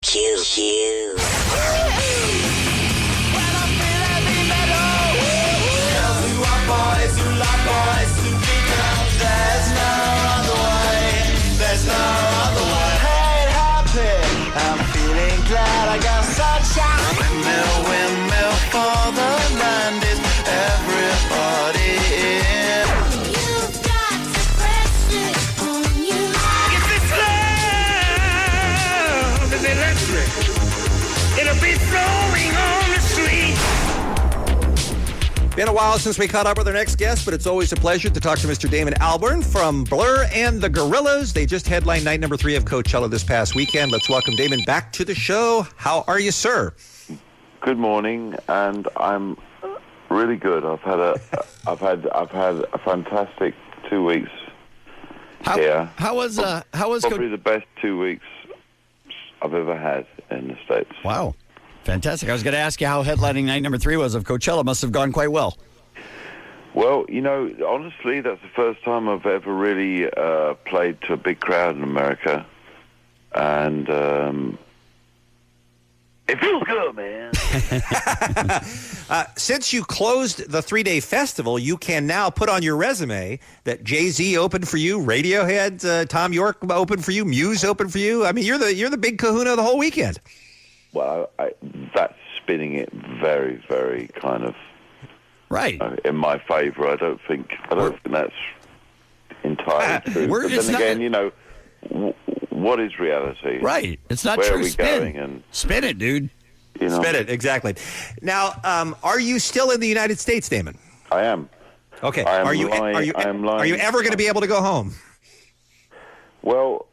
KROQ. Windmill for the land is everybody in. You've got to press it on you. If this love is electric, it'll be flowing on the street. Been a while since we caught up with our next guest, but it's always a pleasure to talk to Mr. Damon Albarn from Blur and the Gorillaz. They just headlined night number 3 of Coachella this past weekend. Let's welcome Damon back to the show. How are you, sir? Good morning, and I'm really good. I've had a fantastic 2 weeks here. How was probably the best 2 weeks I've ever had in the States. Wow. Fantastic. I was going to ask you how headlining night number 3 was of Coachella. Must have gone quite well. Well, you know, honestly, that's the first time I've ever really played to a big crowd in America, and it feels good, man. Since you closed the 3-day festival, you can now put on your resume that Jay-Z opened for you, Radiohead, Tom York opened for you, Muse opened for you. I mean, you're the big kahuna of the whole weekend. Well, that's spinning it very, very kind of right in my favor. I don't think that's entirely true. But then again, you know, what is reality? Right. It's not Where true. are we Spin. going? And Spin it, dude. you know, Spin it, exactly. Now, are you still in the United States, Damon? I am. Okay. I am Are you lying- are you I am are you lying. ever going to be able to go home? Well,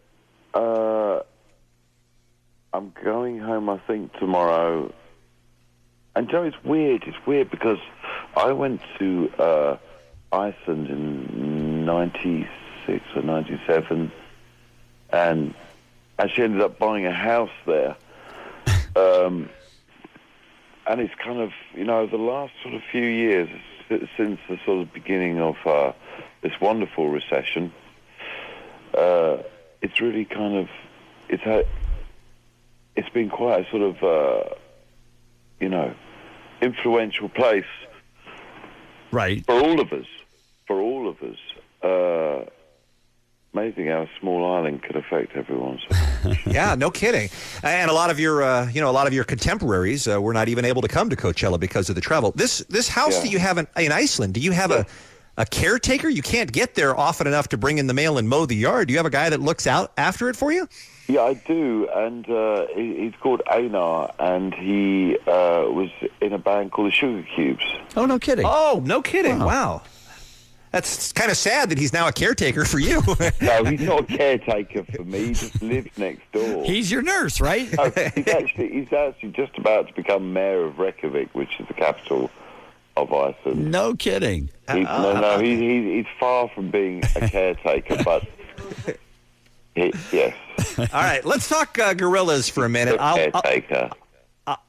I'm going home, I think, tomorrow. And Joe, it's weird. It's weird because I went to Iceland in 96 or 97 and actually ended up buying a house there. And it's kind of, you know, the last sort of few years, since the sort of beginning of this wonderful recession, it's really kind of, it's been quite a sort of, you know, influential place. Right. For all of us. Amazing how a small island could affect everyone. So. Yeah, no kidding. And a lot of your, a lot of your contemporaries were not even able to come to Coachella because of the travel. This house that you have in Iceland, do you have a caretaker? You can't get there often enough to bring in the mail and mow the yard. Do you have a guy that looks out after it for you? Yeah, I do, and he's called Einar, and he was in a band called the Sugar Cubes. Oh, no kidding. Oh, no kidding. Wow. That's kind of sad that he's now a caretaker for you. No, he's not a caretaker for me. He just lives next door. He's your nurse, right? No, he's actually just about to become mayor of Reykjavik, which is the capital of Iceland. No kidding. He's far from being a caretaker, but yes. All right, let's talk Gorillaz for a minute. Caretaker.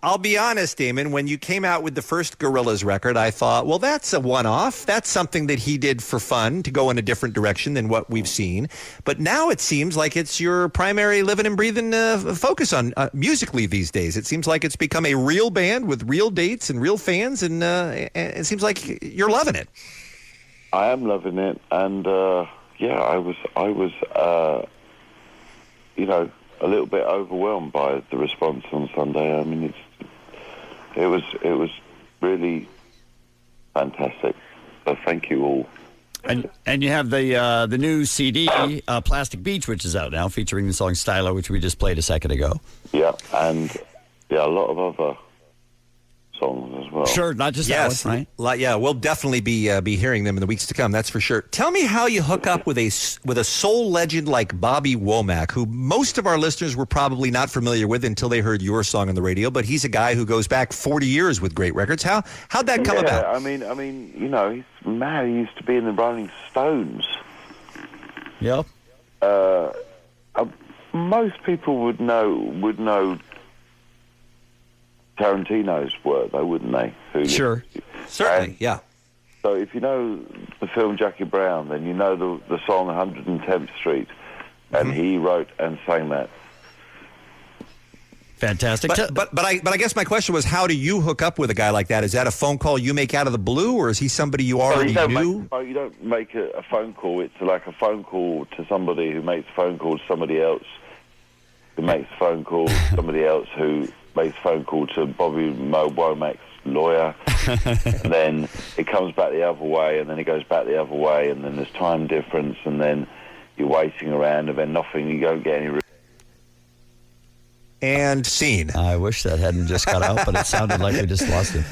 I'll be honest, Damon, when you came out with the first Gorillaz record, I thought, well, that's a one-off. That's something that he did for fun to go in a different direction than what we've seen. But now it seems like it's your primary living and breathing focus on musically these days. It seems like it's become a real band with real dates and real fans, and it seems like you're loving it. I am loving it, and I was you know, a little bit overwhelmed by the response on Sunday. I mean, it was really fantastic. So thank you all. And you have the new CD, Plastic Beach, which is out now, featuring the song Stylo, which we just played a second ago. Yeah, and a lot of other songs as well. Sure, not just that one, right? Yeah, we'll definitely be hearing them in the weeks to come. That's for sure. Tell me how you hook up with a soul legend like Bobby Womack, who most of our listeners were probably not familiar with until they heard your song on the radio. But he's a guy who goes back 40 years with great records. How'd that come about? I mean, you know, he's mad. He used to be in the Rolling Stones. Yep. Most people would know Tarantino's work, though, wouldn't they? Sure. Certainly, yeah. So if you know the film Jackie Brown, then you know the song 110th Street, and he wrote and sang that. Fantastic. But I guess my question was, how do you hook up with a guy like that? Is that a phone call you make out of the blue, or is he somebody you already knew? You don't make a phone call. It's like a phone call to somebody who makes a phone call to somebody else, who makes a phone call to somebody else, who makes a phone call to Bobby Womack's lawyer. And then it comes back the other way, and then it goes back the other way, and then there's time difference, and then you're waiting around, and then nothing. You don't get any. And scene. I wish that hadn't just cut out, but it sounded like we just lost it.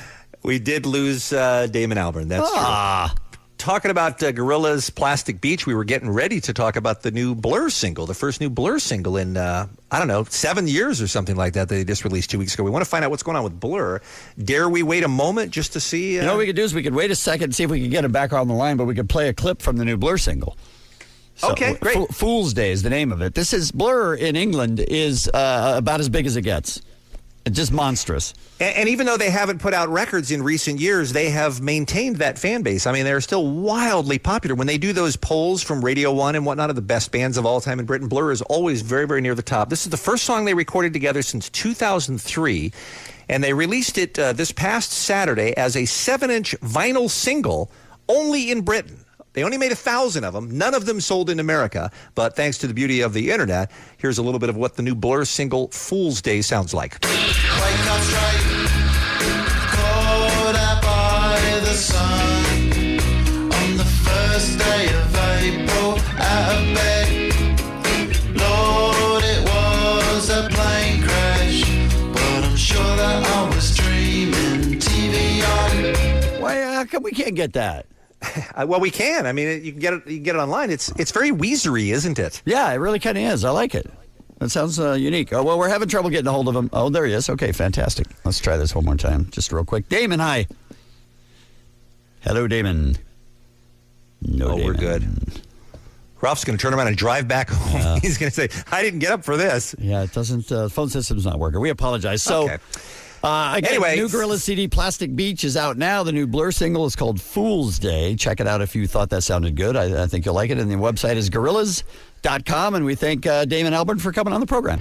We did lose Damon Albarn. That's true. Talking about Gorillaz' Plastic Beach, we were getting ready to talk about the new Blur single, the first new Blur single in, 7 years or something like that they just released 2 weeks ago. We want to find out what's going on with Blur. Dare we wait a moment just to see? You know what we could do is we could wait a second and see if we could get him back on the line, but we could play a clip from the new Blur single. So, okay, great. Fool's Day is the name of it. This is Blur in England is about as big as it gets. It's just monstrous. And even though they haven't put out records in recent years, they have maintained that fan base. I mean, they're still wildly popular. When they do those polls from Radio 1 and whatnot of the best bands of all time in Britain, Blur is always very, very near the top. This is the first song they recorded together since 2003, and they released it this past Saturday as a 7-inch vinyl single only in Britain. They only made 1,000 of them. None of them sold in America. But thanks to the beauty of the internet, here's a little bit of what the new Blur single Fool's Day sounds like. Wake up straight, caught out by the sun. On the first day of April, out of bed. Lord, it was a plane crash, but I'm sure that I was dreaming. TV on. Why? How come we can't get that? Well, we can. I mean, you can get it. You can get it online. It's very Weezery, isn't it? Yeah, it really kind of is. I like it. That sounds unique. Oh, well, we're having trouble getting a hold of him. Oh, there he is. Okay, fantastic. Let's try this one more time, just real quick. Damon, hi. Hello, Damon. No, Damon. We're good. Ralph's going to turn around and drive back home. He's going to say, "I didn't get up for this." Yeah, it doesn't. Phone system's not working. We apologize. So. Okay. Again, Anyway, the new Gorillaz CD, Plastic Beach, is out now. The new Blur single is called Fool's Day. Check it out if you thought that sounded good. I think you'll like it. And the website is Gorillaz.com. And we thank Damon Albarn for coming on the program.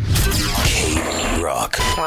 KROQ.